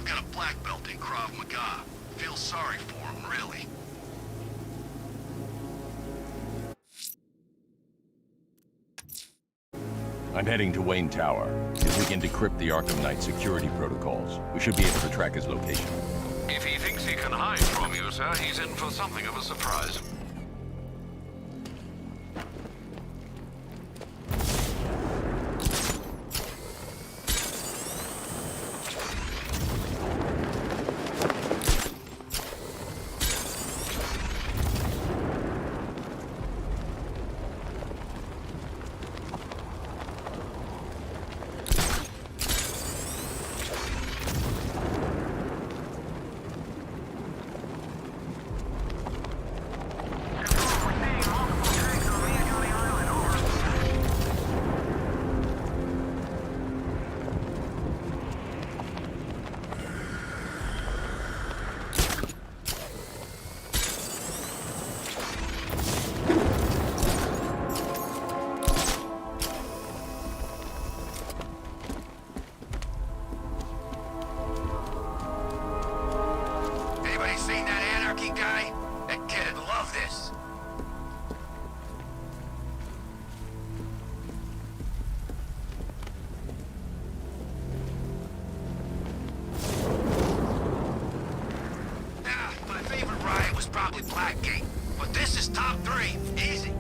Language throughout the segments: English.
got a black belt in Krav Maga. Feel sorry for him, really. I'm heading to Wayne Tower. If we can decrypt the Arkham Knight security protocols, we should be able to track his location. If he thinks he can hide from you, sir, he's in for something of a surprise. Seen that anarchy guy? That kid'd love this. My favorite ride was probably Blackgate, but this is top 3. Easy.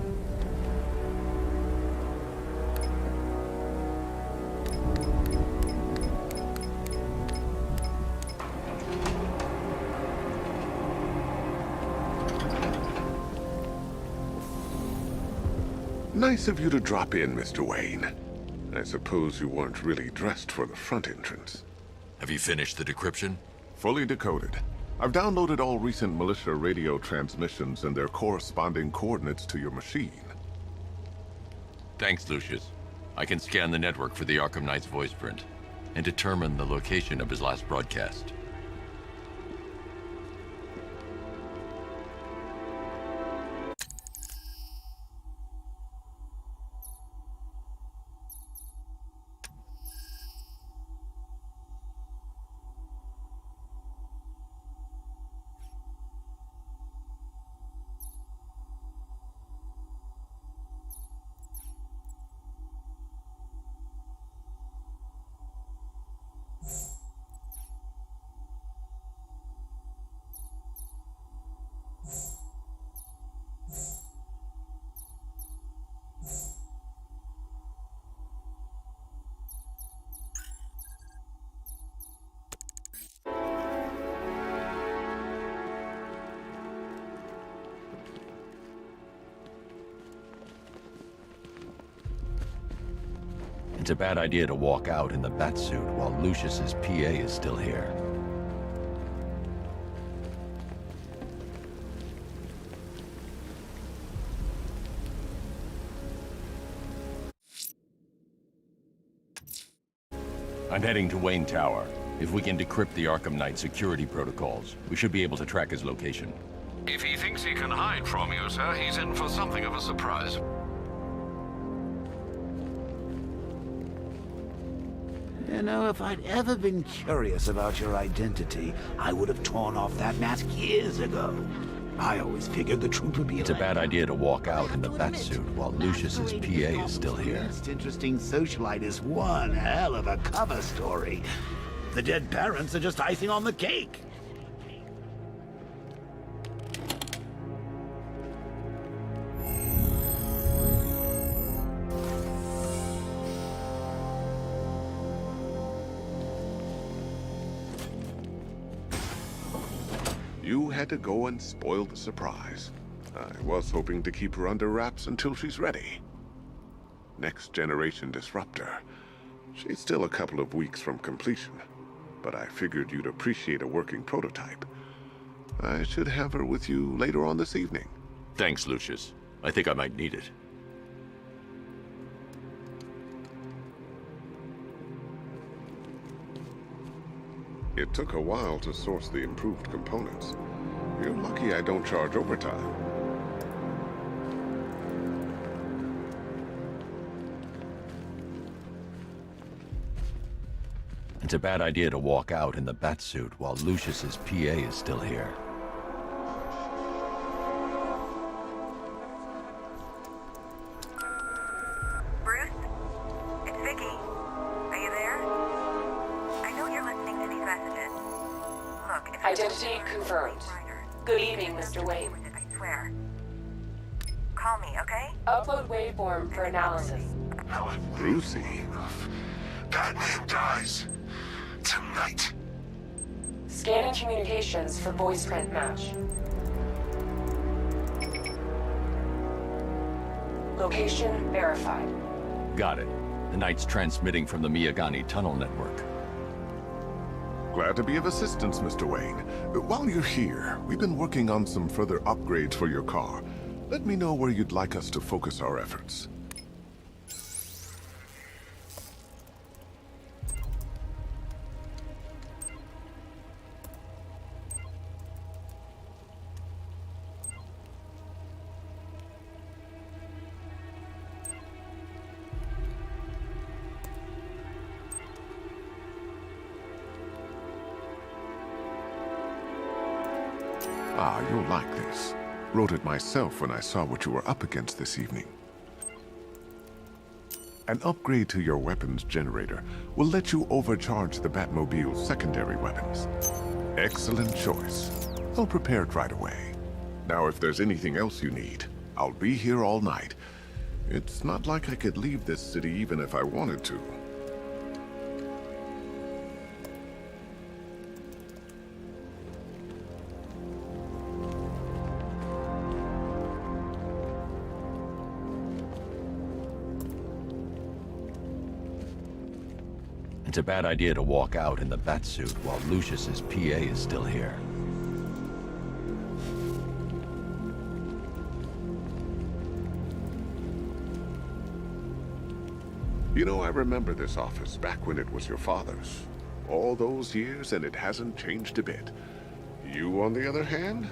Nice of you to drop in, Mr. Wayne. I suppose you weren't really dressed for the front entrance. Have you finished the decryption? Fully decoded. I've downloaded all recent militia radio transmissions and their corresponding coordinates to your machine. Thanks, Lucius. I can scan the network for the Arkham Knight's voice print and determine the location of his last broadcast. It's a bad idea to walk out in the Batsuit while Lucius's PA is still here. I'm heading to Wayne Tower. If we can decrypt the Arkham Knight security protocols, we should be able to track his location. If he thinks he can hide from you, sir, he's in for something of a surprise. You know, if I'd ever been curious about your identity, I would have torn off that mask years ago. I always figured the truth would be It's a bad idea to walk out in the Batsuit while Lucius's PA is still here. Most interesting socialite is one hell of a cover story. The dead parents are just icing on the cake. You had to go and spoil the surprise. I was hoping to keep her under wraps until she's ready. Next generation disruptor. She's still a couple of weeks from completion, but I figured you'd appreciate a working prototype. I should have her with you later on this evening. Thanks, Lucius. I think I might need it. It took a while to source the improved components. You're lucky I don't charge overtime. It's a bad idea to walk out in the Batsuit while Lucius's PA is still here. Bruce? It's Vicky. Are you there? I know you're listening to these messages. Look, if Identity confirmed. Good evening, Mr. Wayne. I swear. Call me, okay? Upload waveform for analysis. Brucey. Batman dies. Tonight. Scanning communications for voice print match. Location verified. Got it. The Knight's transmitting from the Miyagani tunnel network. Glad to be of assistance, Mr. Wayne. While you're here, we've been working on some further upgrades for your car. Let me know where you'd like us to focus our efforts. Ah, you'll like this. Wrote it myself when I saw what you were up against this evening. An upgrade to your weapons generator will let you overcharge the Batmobile's secondary weapons. Excellent choice. I'll prepare it right away. Now, if there's anything else you need, I'll be here all night. It's not like I could leave this city even if I wanted to. It's a bad idea to walk out in the Batsuit while Lucius's PA is still here. You know, I remember this office back when it was your father's. All those years and it hasn't changed a bit. You, on the other hand?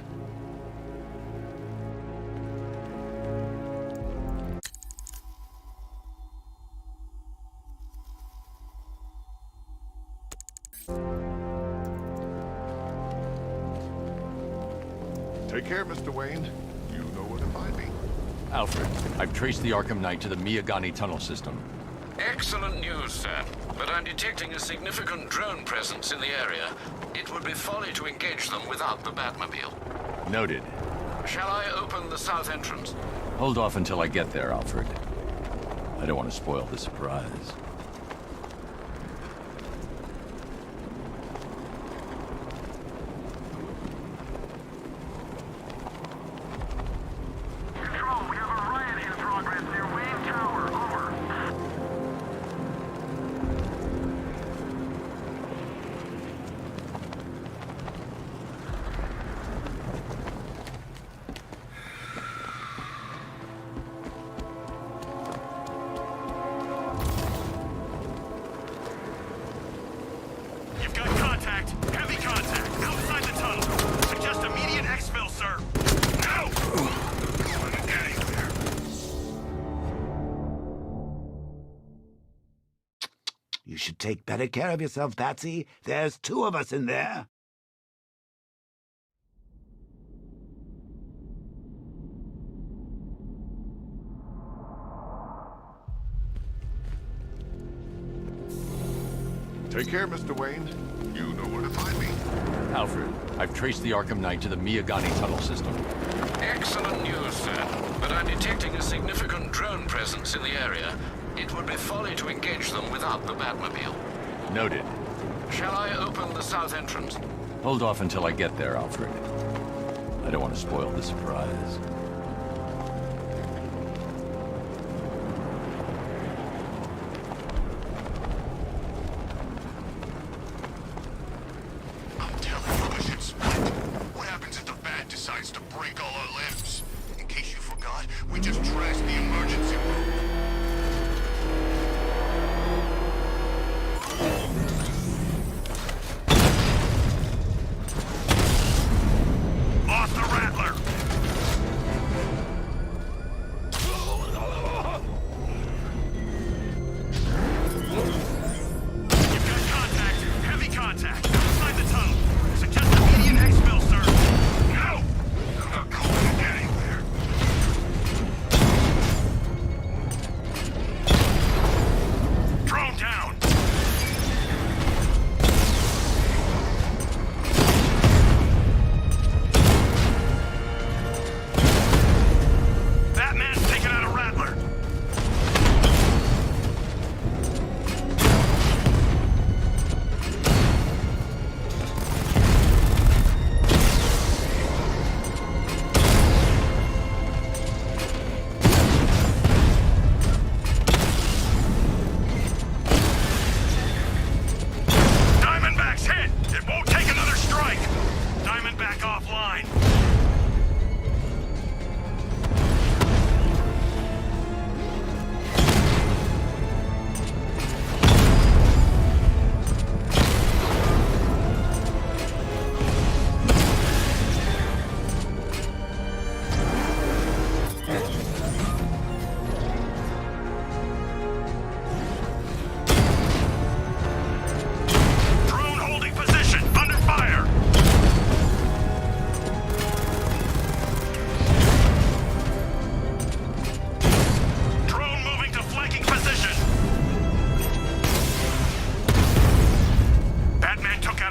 Take care, Mr. Wayne. You know where to find me. Alfred, I've traced the Arkham Knight to the Miyagani tunnel system. Excellent news, sir. But I'm detecting a significant drone presence in the area. It would be folly to engage them without the Batmobile. Noted. Shall I open the south entrance? Hold off until I get there, Alfred. I don't want to spoil the surprise. Control, we have a riot in progress near Wayne Tower. Over. You've got contact. Heavy contact. Outside the tunnel. Suggest immediate exfil, sir. No! Get anywhere. You should take better care of yourself, Patsy. There's two of us in there. Take care, Mr. Wayne. You know where to find me. Alfred, I've traced the Arkham Knight to the Miyagani tunnel system. Excellent news, sir. But I'm detecting a significant drone presence in the area. It would be folly to engage them without the Batmobile. Noted. Shall I open the south entrance? Hold off until I get there, Alfred. I don't want to spoil the surprise. I'm telling you, I should split. What happens if the Bat decides to break all our limbs? In case you forgot, we just trashed the emergency room. Lost the Rattler!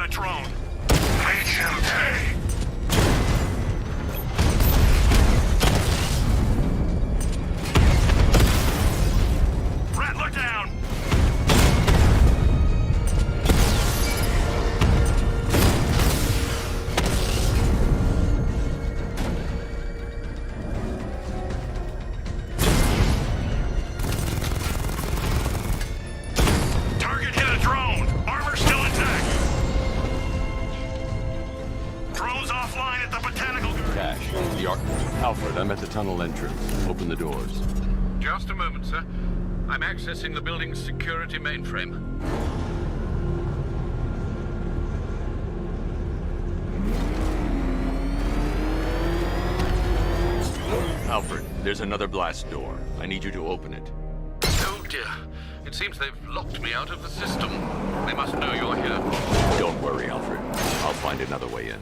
got a drone. HMT! Rattler down! Target hit a drone! Armor still intact! Drone's offline at the botanical garden. Cash, the Alfred, I'm at the tunnel entrance. Open the doors. Just a moment, sir. I'm accessing the building's security mainframe. Alfred, there's another blast door. I need you to open it. Oh dear. It seems they've locked me out of the system. They must know you're here. Don't worry, Alfred. I'll find another way in.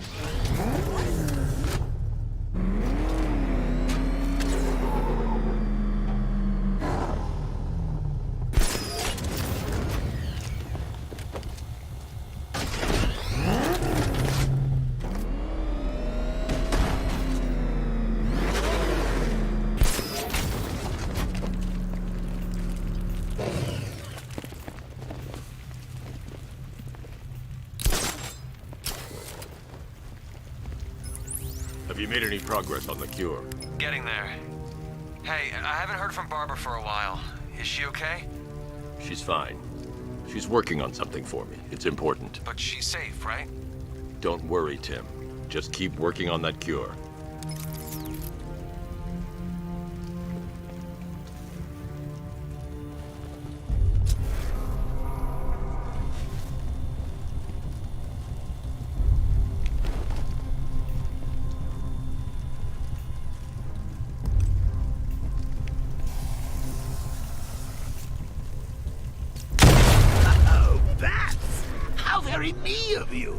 Have you made any progress on the cure? Getting there. Hey, I haven't heard from Barbara for a while. Is she okay? She's fine. She's working on something for me. It's important. But she's safe, right? Don't worry, Tim. Just keep working on that cure. Oh, bats! How very me of you!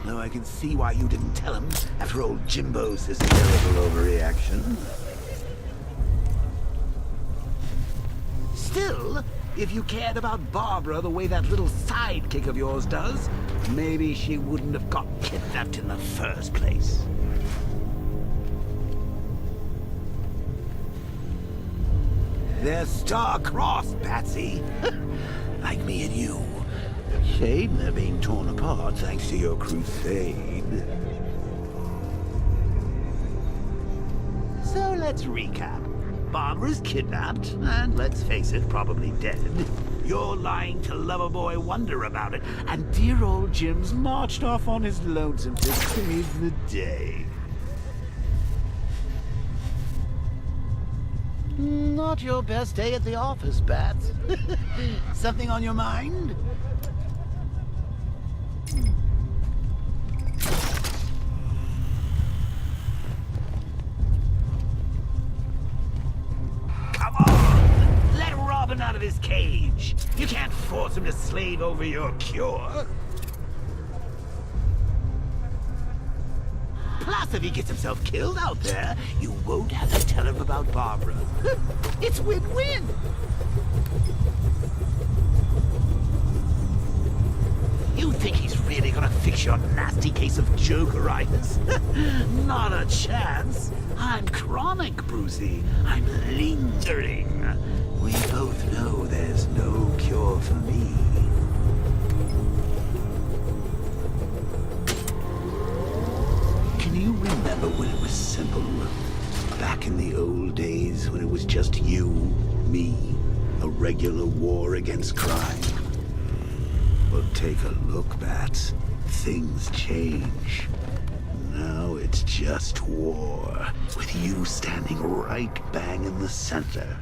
Though I can see why you didn't tell him after old Jimbo's hysterical overreaction. Still, if you cared about Barbara the way that little sidekick of yours does, maybe she wouldn't have got kidnapped in the first place. They're star-crossed, Patsy. Like me and you. Shame they're being torn apart thanks to your crusade. So let's recap. Barbara's kidnapped, and let's face it, probably dead. You're lying to Loverboy Wonder about it, and dear old Jim's marched off on his lonesome to save the day. Not your best day at the office, Bats. Something on your mind? Come on! Let Robin out of his cage. You can't force him to slave over your cure. Plus, if he gets himself killed out there, you won't have to tell him about Barbara. It's win-win. You think he's really gonna fix your nasty case of jokeritis? Not a chance. I'm chronic, Brucey. I'm lingering. We both know there's no cure for me. Can you remember when it was simple? Back in the old days when it was just you, me, a regular war against crime? Well, take a look, Bats. Things change. Now it's just war, with you standing right bang in the center.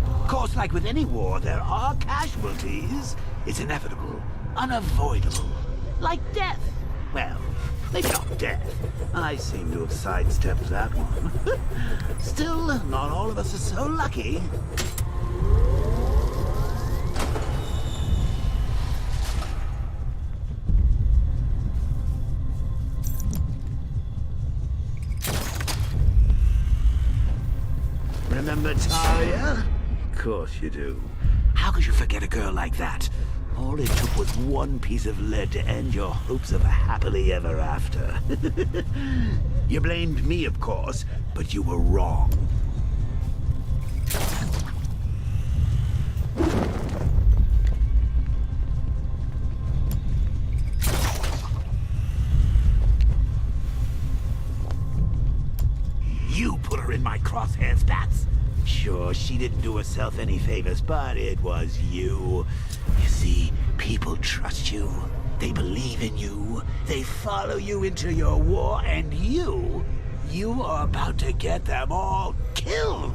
Of course, like with any war, there are casualties. It's inevitable, unavoidable. Like death. Well, maybe not death. I seem to have sidestepped that one. Still, not all of us are so lucky. Remember Talia? course you do. How could you forget a girl like that? All it took was one piece of lead to end your hopes of a happily ever after. You blamed me, of course, but you were wrong. You put her in my crosshairs, Bats. Sure, she didn't do herself any favors, but it was you. You see, people trust you. They believe in you. They follow you into your war, and you are about to get them all killed.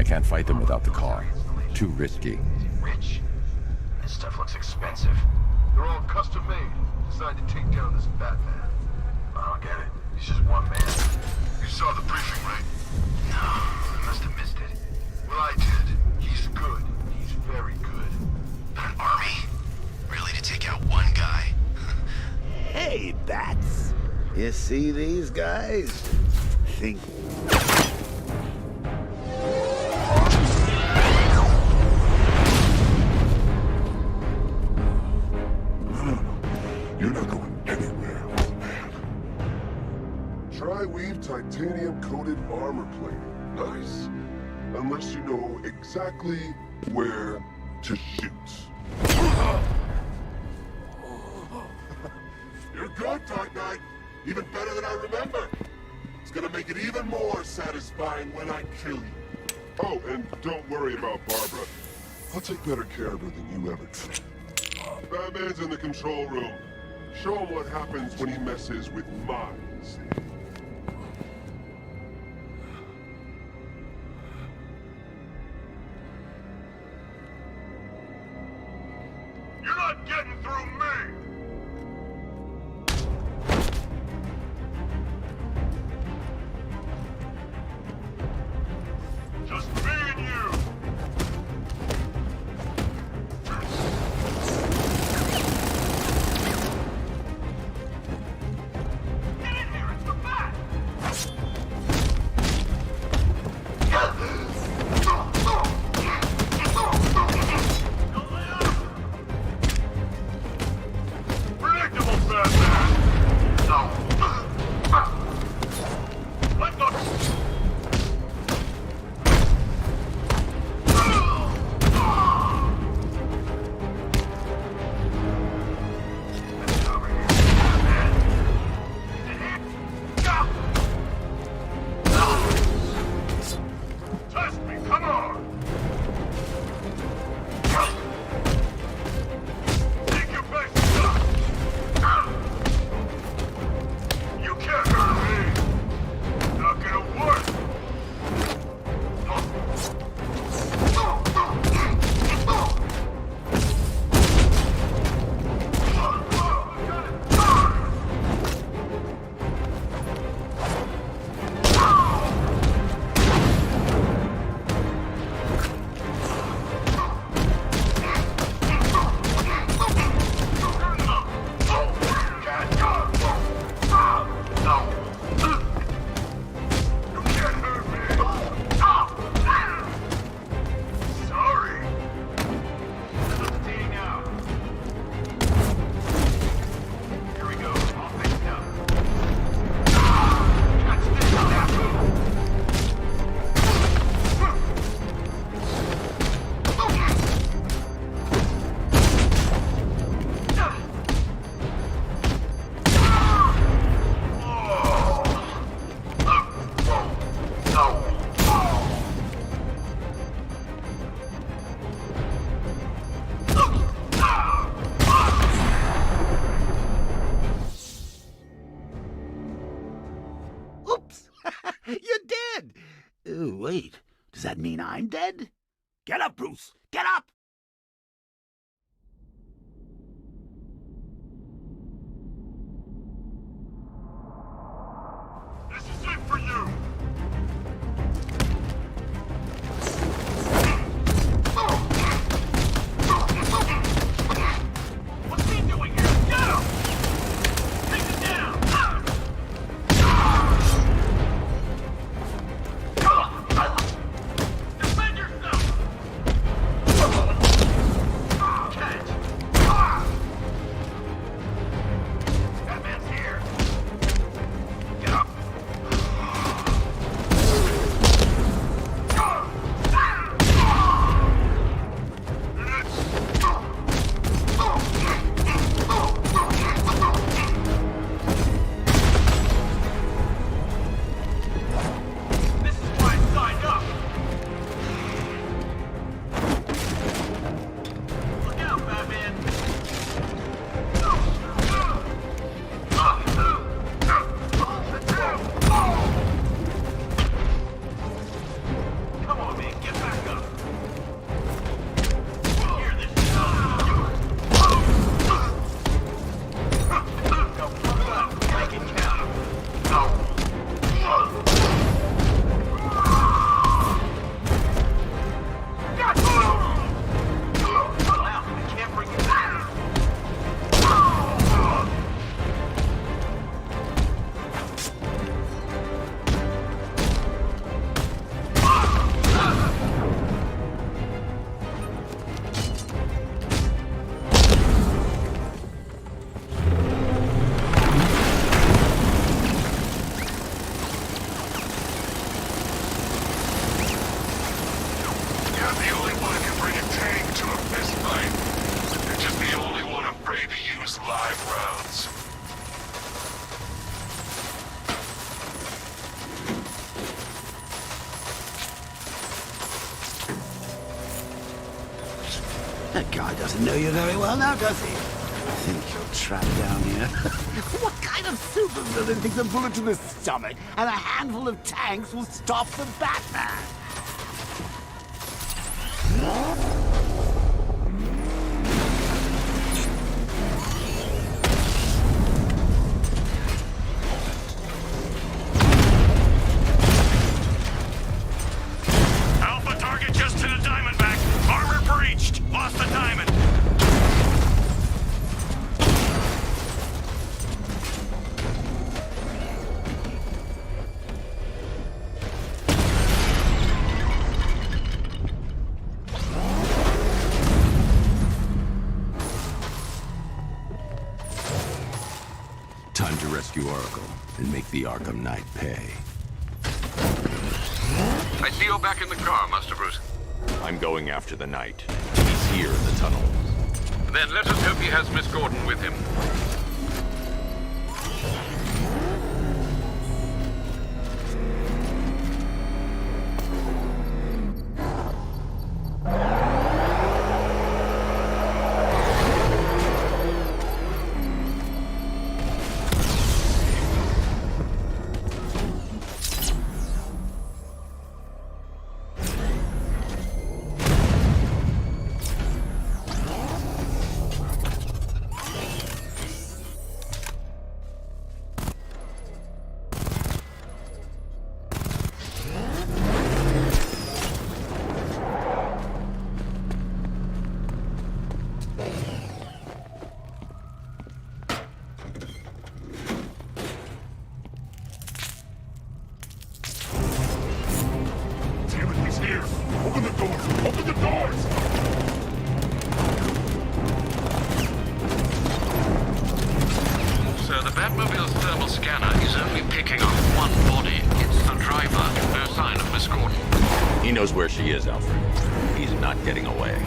Can't fight them without the car. Too risky. Rich? This stuff looks expensive. They're all custom made. Designed to take down this Batman. I don't get it. He's just one man. You saw the briefing, right? No, I must have missed it. Well, I did. He's good. He's very good. But an army? Really, to take out one guy? Hey, Bats. You see these guys? Think... You're not going anywhere, old man. Tri-weave titanium-coated armor plating. Nice. Unless you know exactly where to shoot. You're good, Dark Knight. Even better than I remember. It's gonna make it even more satisfying when I kill you. Oh, and don't worry about Barbara. I'll take better care of her than you ever did. Batman's in the control room. Show him what happens when he messes with minds. You're not getting through me! Just me and you! mean I'm dead? Get up, Bruce! Get up! This is it for you! What's he doing here? Get him! Take him down! Defend yourself! Catch! Batman's here! Get up! This is why I signed up! Look out, Batman! Come on, man, get back up! Hear this? Go, pump up, make it count! Pull out, I can't bring you down! You're the only one who can bring a tank to a fist fight. You're just the only one afraid to use live rounds. That guy doesn't know you very well now, does he? I think you're trapped down here. What kind of supervillain thinks a bullet to the stomach and a handful of tanks will stop the Batman? Alpha target just to the Diamondback. Armor breached. Lost the diamond. Time to rescue Oracle and make the Arkham Knight pay. I see you're back in the car, Master Bruce. I'm going after the Knight. He's here in the tunnel. Then let us hope he has Miss Gordon with him. Damn it, he's here! Open the doors! Open the doors! Sir, the Batmobile's thermal scanner is only picking up one body. It's the driver. No sign of Miss Gordon. He knows where she is, Alfred. He's not getting away.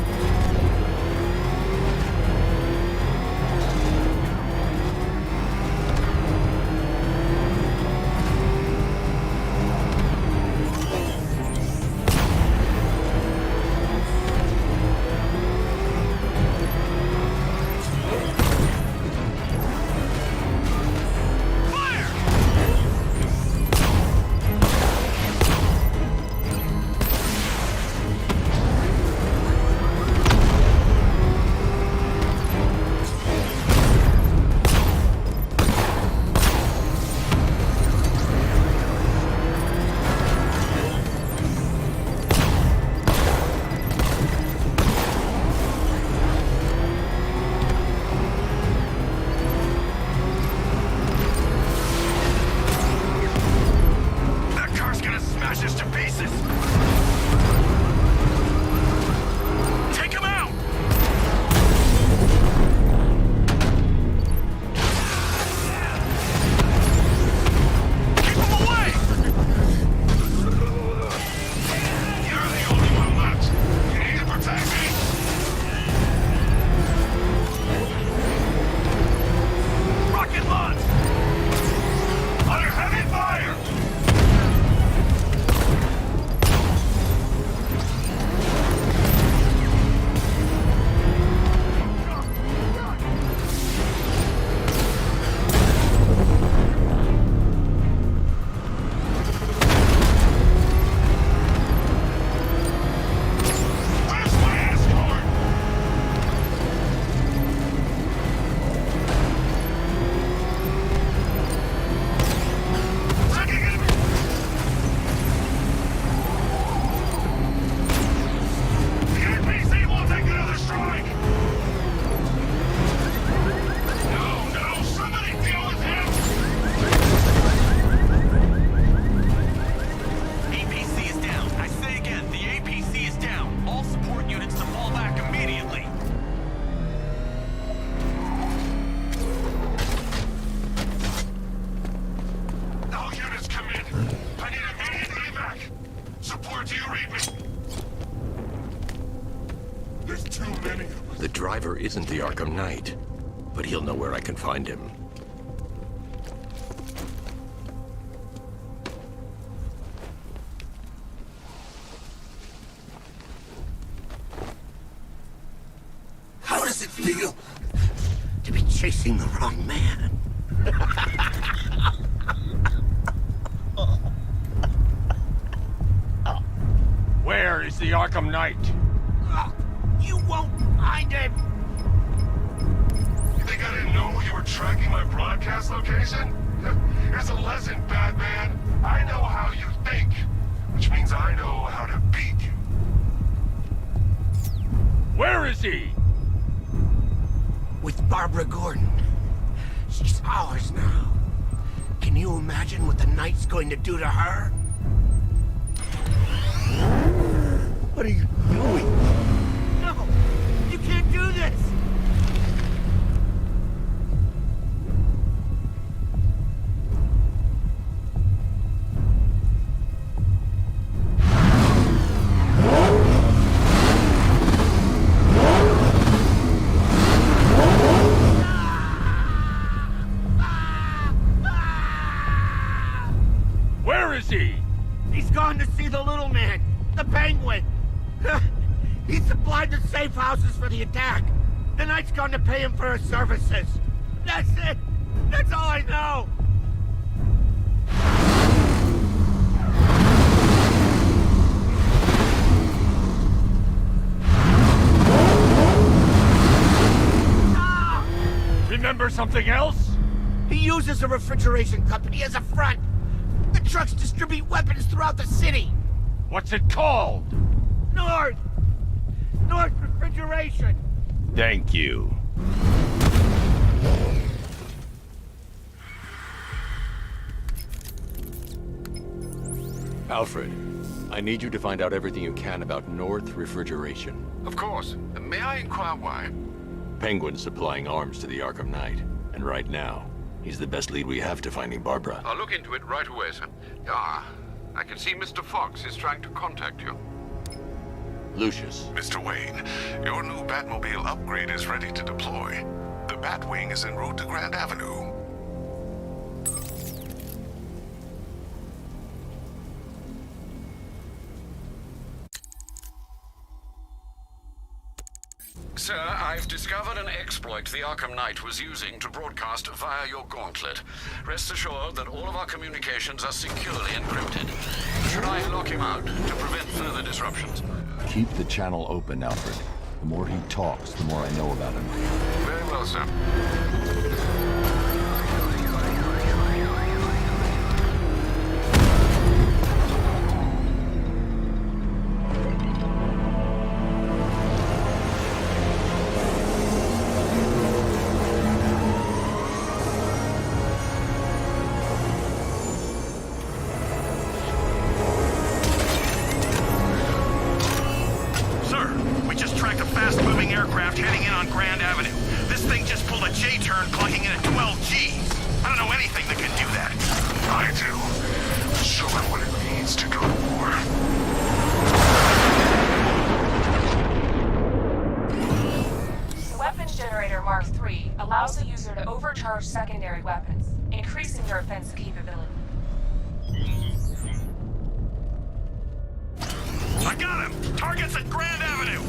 too many of us. The driver isn't the Arkham Knight, but he'll know where I can find him. How does it feel to be chasing the wrong man? Where is the Arkham Knight? You won't find him! You think I didn't know you were tracking my broadcast location? Here's a lesson, Batman. I know how you think, which means I know how to beat you. Where is he? With Barbara Gordon. She's ours now. Can you imagine what the Knight's going to do to her? What are you doing? No! You can't do this! Where is he? He's gone to see the little man, the Penguin. He supplied the safe houses for the attack. The Knight's gone to pay him for his services. That's it. That's all I know. Remember something else? He uses a refrigeration company as a front. The trucks distribute weapons throughout the city. What's it called? North Refrigeration. Thank you. Alfred, I need you to find out everything you can about North Refrigeration. Of course. May I inquire why? Penguin's supplying arms to the Arkham Knight, and right now, he's the best lead we have to finding Barbara. I'll look into it right away, sir. Ah, I can see Mr. Fox is trying to contact you. Lucius. Mr. Wayne, your new Batmobile upgrade is ready to deploy. The Batwing is en route to Grand Avenue. Sir, I've discovered an exploit the Arkham Knight was using to broadcast via your gauntlet. Rest assured that all of our communications are securely encrypted. Should I lock him out to prevent further disruptions? Keep the channel open, Alfred. The more he talks, the more I know about him. Very well, sir. fast-moving aircraft heading in on Grand Avenue. This thing just pulled a J-turn, clocking in at 12 Gs. I don't know anything that can do that. I do. Show them what it means to go to war. The weapons generator Mark III allows the user to overcharge secondary weapons, increasing their offensive capability. I got him! Target's at Grand Avenue!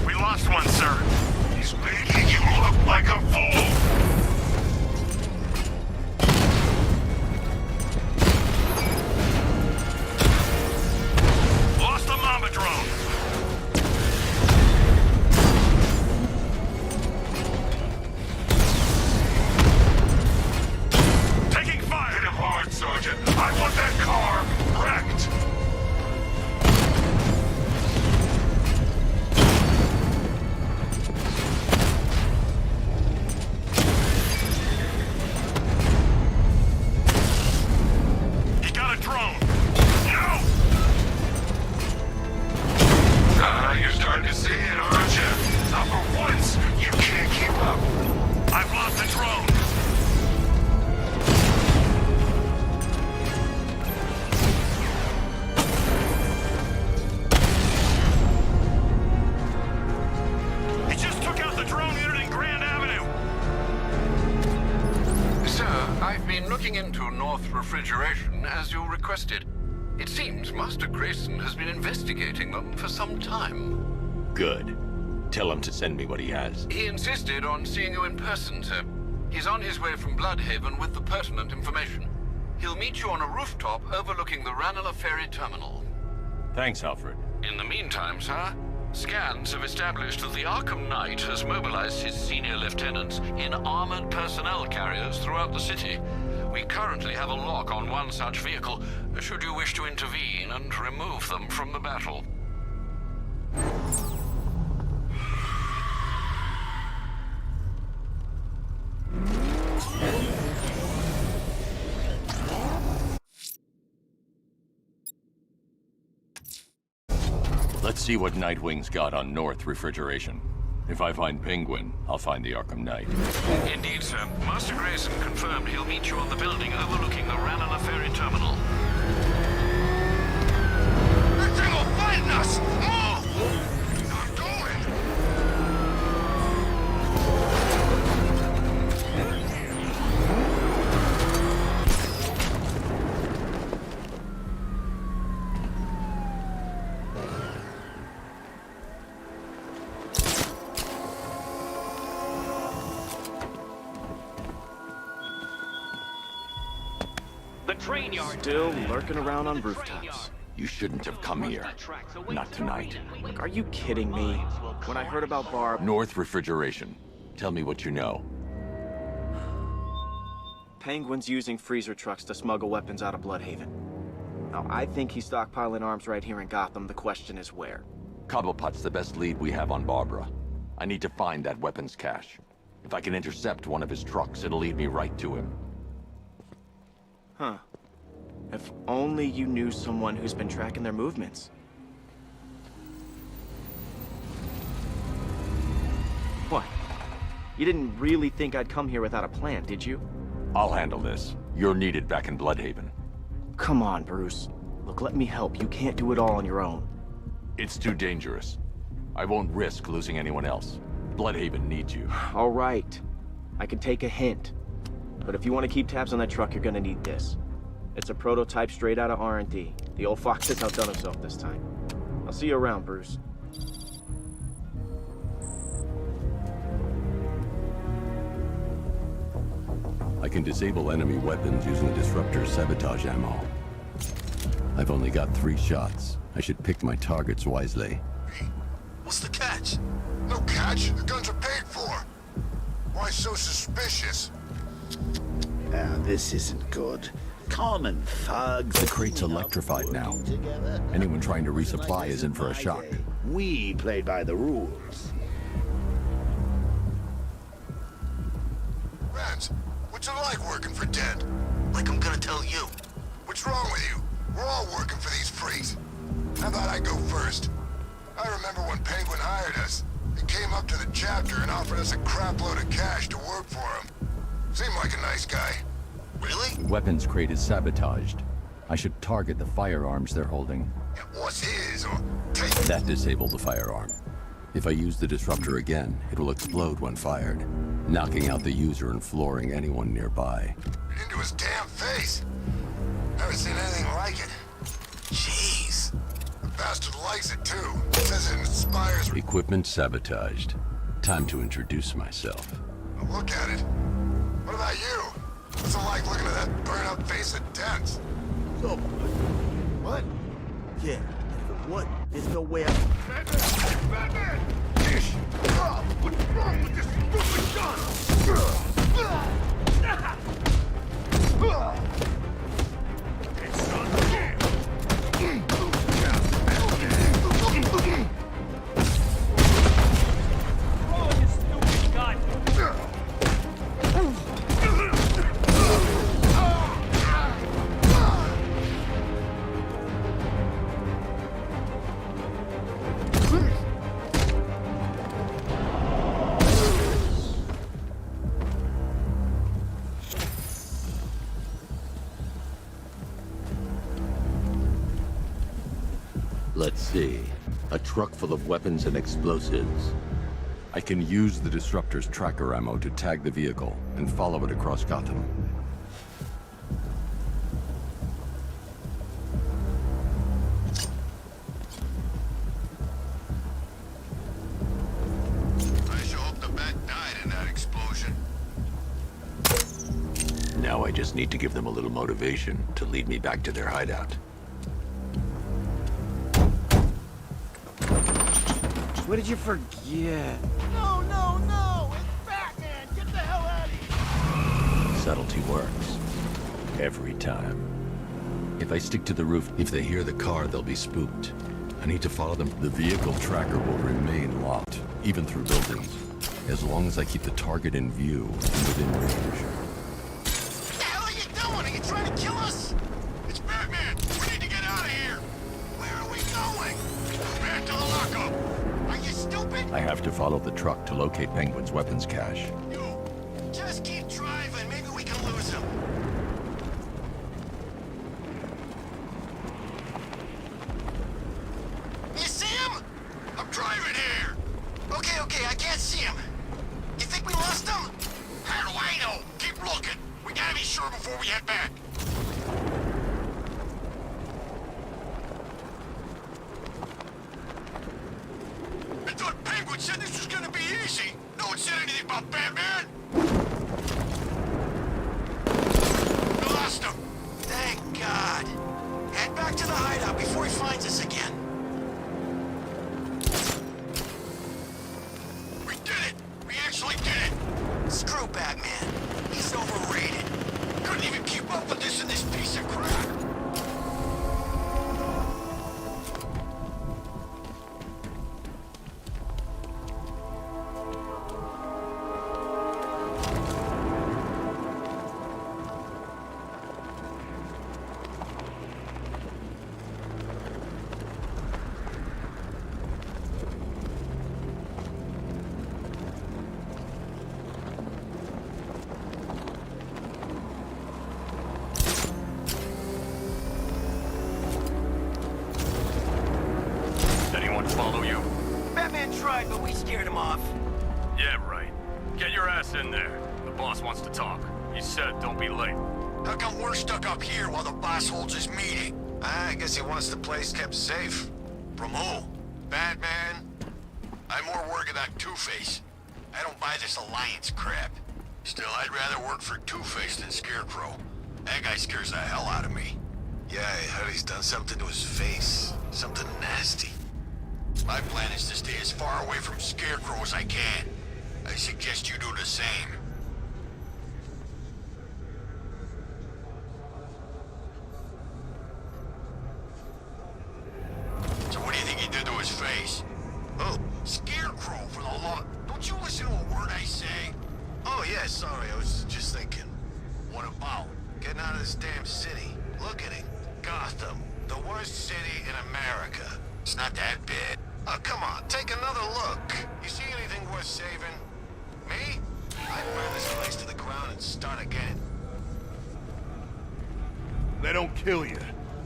We lost one, sir. He's making you look like a fool! Lost the Mamba drone. Taking fire! been looking into North Refrigeration as you requested. It seems Master Grayson has been investigating them for some time. Good. Tell him to send me what he has. He insisted on seeing you in person, sir. He's on his way from Bloodhaven with the pertinent information. He'll meet you on a rooftop overlooking the Ranelagh Ferry Terminal. Thanks, Alfred. In the meantime, sir, scans have established that the Arkham Knight has mobilized his senior lieutenants in armored personnel carriers throughout the city. We currently have a lock on one such vehicle, should you wish to intervene and remove them from the battle. Let's see what Nightwing's got on North Refrigeration. If I find Penguin, I'll find the Arkham Knight. Indeed, sir. Master Grayson confirmed he'll meet you on the building overlooking the Ranelagh Ferry Terminal. That thing will fighting us! Move! Not going! Still lurking around on rooftops. You shouldn't have come here. Not tonight. Are you kidding me? When I heard about Barb... North Refrigeration. Tell me what you know. Penguin's using freezer trucks to smuggle weapons out of Bloodhaven. Now, I think he's stockpiling arms right here in Gotham. The question is where. Cobblepot's the best lead we have on Barbara. I need to find that weapons cache. If I can intercept one of his trucks, it'll lead me right to him. Huh. If only you knew someone who's been tracking their movements. What? You didn't really think I'd come here without a plan, did you? I'll handle this. You're needed back in Bloodhaven. Come on, Bruce. Look, let me help. You can't do it all on your own. It's too dangerous. I won't risk losing anyone else. Bloodhaven needs you. All right. I can take a hint. But if you want to keep tabs on that truck, you're gonna need this. It's a prototype straight out of R&D. The old fox has outdone himself this time. I'll see you around, Bruce. I can disable enemy weapons using the disruptor's sabotage ammo. I've only got 3 shots. I should pick my targets wisely. What's the catch? No catch. The guns are paid for. Why so suspicious? This isn't good. Common thugs. The crate's electrified now. Anyone trying to resupply is in for a shock. We played by the rules. Rance, what's it like working for Dead? Like I'm gonna tell you. What's wrong with you? We're all working for these freaks. How about I go first? I remember when Penguin hired us. He came up to the chapter and offered us a crap load of cash to work for him. Seemed like a nice guy. Really? Weapons crate is sabotaged. I should target the firearms they're holding. Yeah, what's his or take... That disabled the firearm. If I use the disruptor again, it will explode when fired, knocking out the user and flooring anyone nearby. Into his damn face. Never seen anything like it. Jeez. The bastard likes it too. Says it inspires... Equipment sabotaged. Time to introduce myself. Now look at it. What about you? What's it like looking at that burn-up face of Dents? So, what? Yeah, if it would, there's no way I... Batman! Ish! What's wrong with this stupid gun? It's not the game. Oh, you stupid gun! Let's see. A truck full of weapons and explosives. I can use the disruptor's tracker ammo to tag the vehicle and follow it across Gotham. need to give them a little motivation to lead me back to their hideout. What did you forget? No, no, no! It's Batman! Get the hell out of here! Subtlety works. Every time. If I stick to the roof, if they hear the car, they'll be spooked. I need to follow them. The vehicle tracker will remain locked, even through buildings, as long as I keep the target in view and within range. What the hell are you doing? Are you trying to kill us? It's Batman! We need to get out of here! Where are we going? Back to the lockup! Are you stupid? I have to follow the truck to locate Penguin's weapons cache. You just keep driving. Maybe we can lose him. You see him? I'm driving here. Okay, I can't see him. You think we lost him? How do I know? Keep looking. We gotta be sure before we head back. I thought Penguin said this was gonna be easy. No one said anything about Batman. We lost him. Thank God. Head back to the hideout before he finds us again. We did it! We actually did it! Screw Batman. He's overrated. Couldn't even keep up with this in this piece of crap. Follow you. Batman tried, but we scared him off. Yeah, right. Get your ass in there. The boss wants to talk. He said don't be late. How come we're stuck up here while the boss holds his meeting? I guess he wants the place kept safe. From who? Batman? I'm more worried about Two-Face. I don't buy this alliance crap. Still, I'd rather work for Two-Face than Scarecrow. That guy scares the hell out of me. Yeah, I heard he's done something to his face. Something nasty. My plan is to stay as far away from Scarecrow as I can. I suggest you do the same. So what do you think he did to his face? Oh, Scarecrow for the law. Don't you listen to a word I say? Oh yeah, sorry, I was just thinking. What about getting out of this damn city? Look at it. Gotham, the worst city in America. It's not that bad. Oh, come on, take another look. You see anything worth saving? Me? I'd burn this place to the ground and start again. They don't kill you.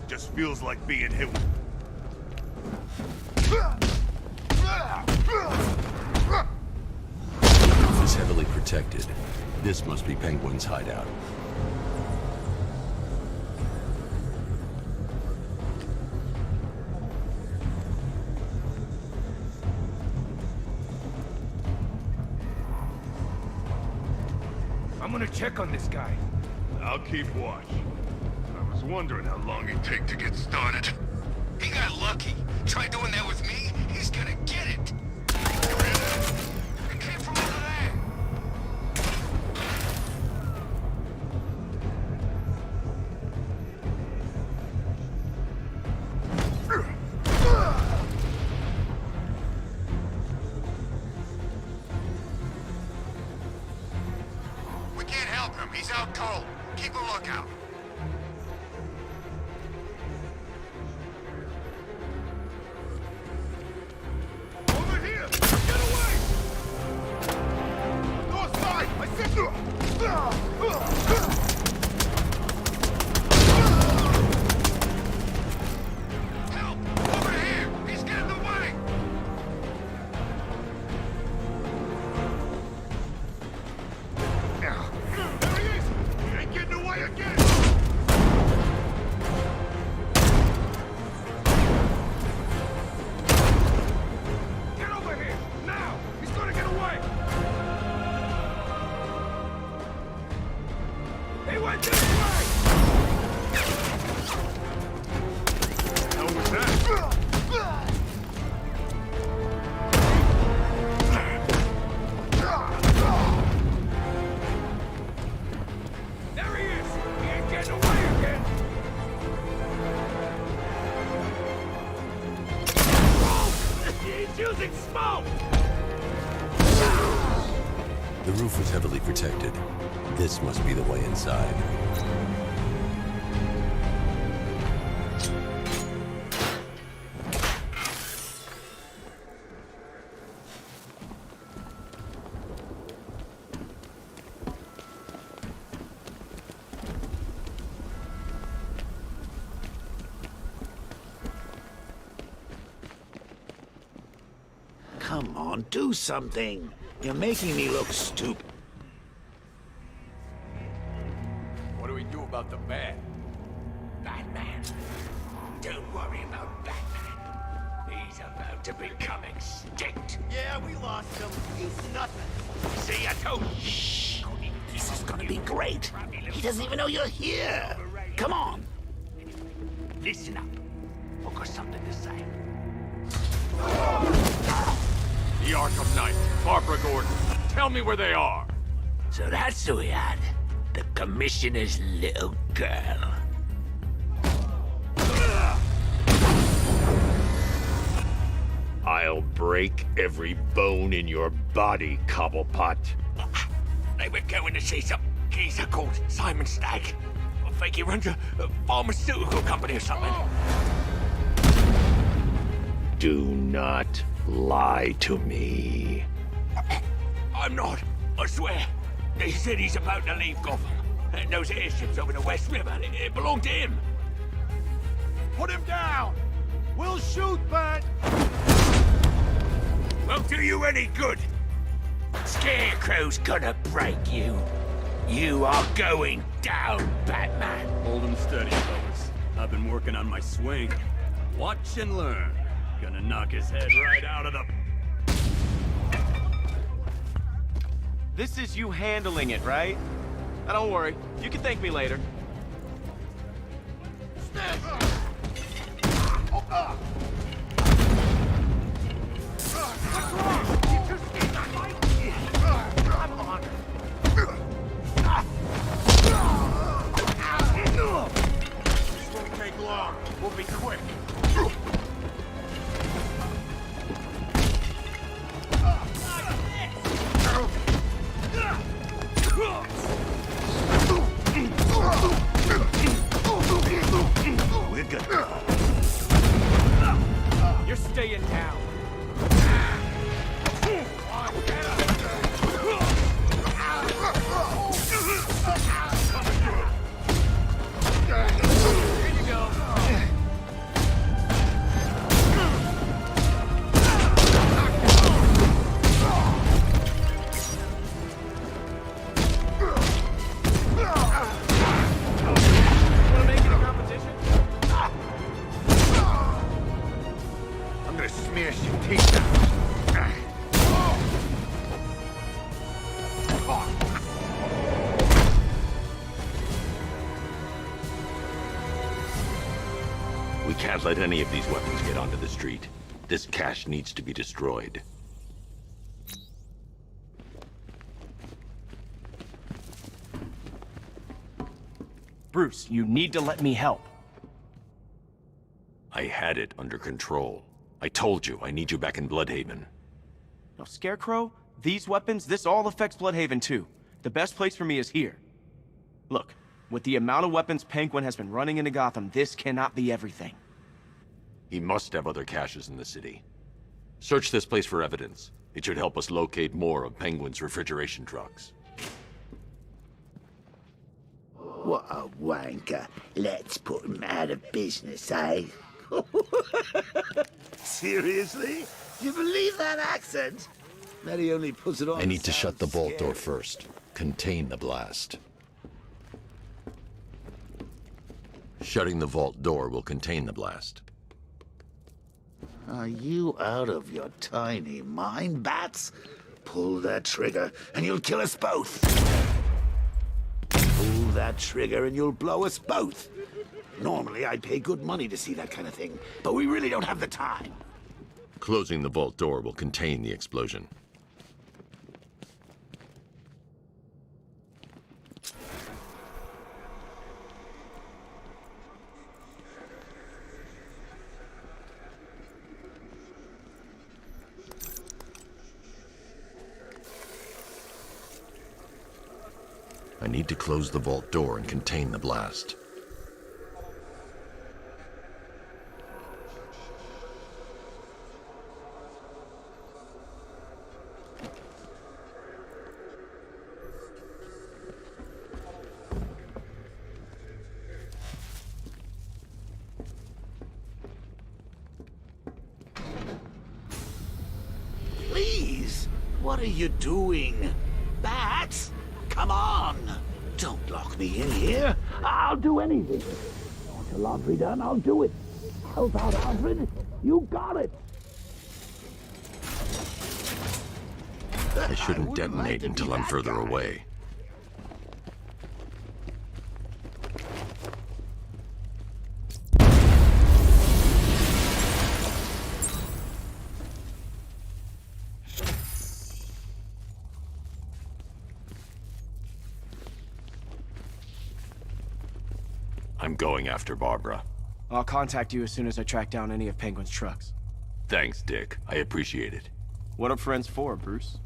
Just feels like being hit with... The roof is heavily protected. This must be Penguin's hideout. I'm gonna check on this guy. I'll keep watch. I was wondering how long it'd take to get started. He got lucky. Try doing that with me, he's gonna get it. It came from over there. We can't help him. He's out cold. Keep a lookout. Over here! Get away! North side! I said... Help! Over here! He's getting away! There he is! He ain't getting away again! building smoke! The roof was heavily protected. This must be the way inside. Come on, do something. You're making me look stupid. What do we do about the man? Batman. Don't worry about Batman. He's about to become extinct. Yeah, we lost him. He's nothing. See, I told you. Shh. This is gonna be great. He doesn't even know you're here. Come on. Listen up. I've got something to say. The Arkham Knight, Barbara Gordon. Tell me where they are. So that's who we had. The Commissioner's little girl. I'll break every bone in your body, Cobblepot. They were going to see some geezer called Simon Stagg. I think he runs a pharmaceutical company or something. Do not lie to me. I'm not. I swear. They said he's about to leave Gotham. And those airships over the West River, it belonged to him. Put him down! We'll shoot, but... Won't do you any good. Scarecrow's gonna break you. You are going down, Batman. Hold him steady, fellas. I've been working on my swing. Watch and learn. Gonna knock his head right out of the... This is you handling it, right? Now, don't worry. You can thank me later. This won't take long. We'll be quick. We're good. You're staying down. Here you go. Wanna make it a competition? I'm gonna smash your teeth out. We can't let any of these weapons get onto the street. This cache needs to be destroyed. Bruce, you need to let me help. I had it under control. I told you, I need you back in Bloodhaven. Now, Scarecrow, these weapons, this all affects Bloodhaven too. The best place for me is here. Look, with the amount of weapons Penguin has been running into Gotham, this cannot be everything. He must have other caches in the city. Search this place for evidence. It should help us locate more of Penguin's refrigeration trucks. What a wanker. Let's put him out of business, eh? Seriously? You believe that accent? That he only puts it on. I need to shut the vault door scary. first. Contain the blast. Shutting the vault door will contain the blast. Are you out of your tiny mind, Bats? Pull that trigger and you'll kill us both. Pull that trigger and you'll blow us both. Normally, I'd pay good money to see that kind of thing, but we really don't have the time. Closing the vault door will contain the explosion. need to close the vault door and contain the blast. Please, what are you doing? Bats, come on! Don't lock me in here. I'll do anything. Want your laundry done? I'll do it. Help out, Alfred. You got it. I shouldn't detonate until I'm further away. I'm going after Barbara. I'll contact you as soon as I track down any of Penguin's trucks. Thanks, Dick. I appreciate it. What are friends for, Bruce?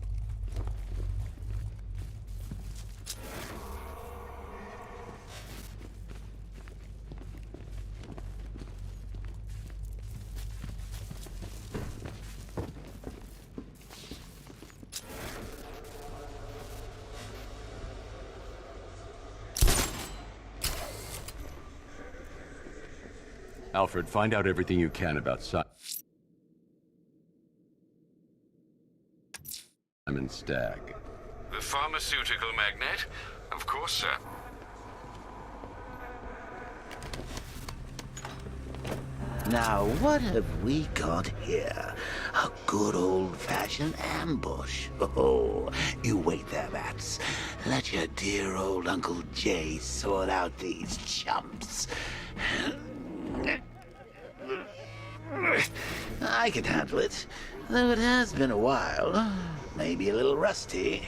Alfred, find out everything you can about Simon Stagg. The pharmaceutical magnate? Of course, sir. Now, what have we got here? A good old-fashioned ambush. Oh, you wait there, Bats. Let your dear old Uncle Jay sort out these chumps. I can handle it, though it has been a while. Maybe a little rusty.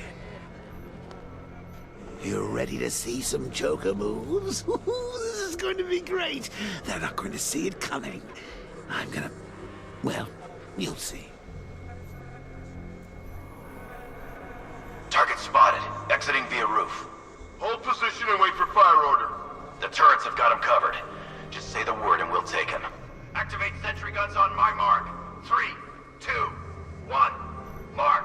You ready to see some Joker moves? This is going to be great. They're not going to see it coming. I'm gonna... well, you'll see. Target spotted. Exiting via roof. Hold position and wait for fire order. The turrets have got him covered. Just say the word and we'll take him. Activate sentry guns on my mark. 3, 2, 1, mark.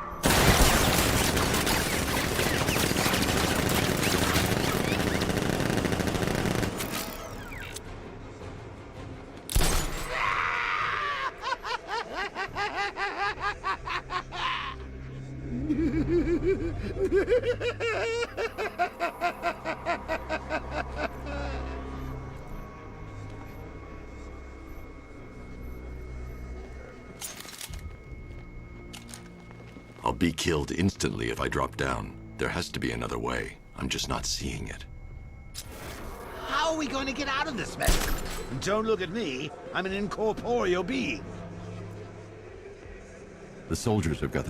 I'll be killed instantly if I drop down. There has to be another way. I'm just not seeing it. How are we going to get out of this mess? Don't look at me. I'm an incorporeal being. The soldiers have got the door.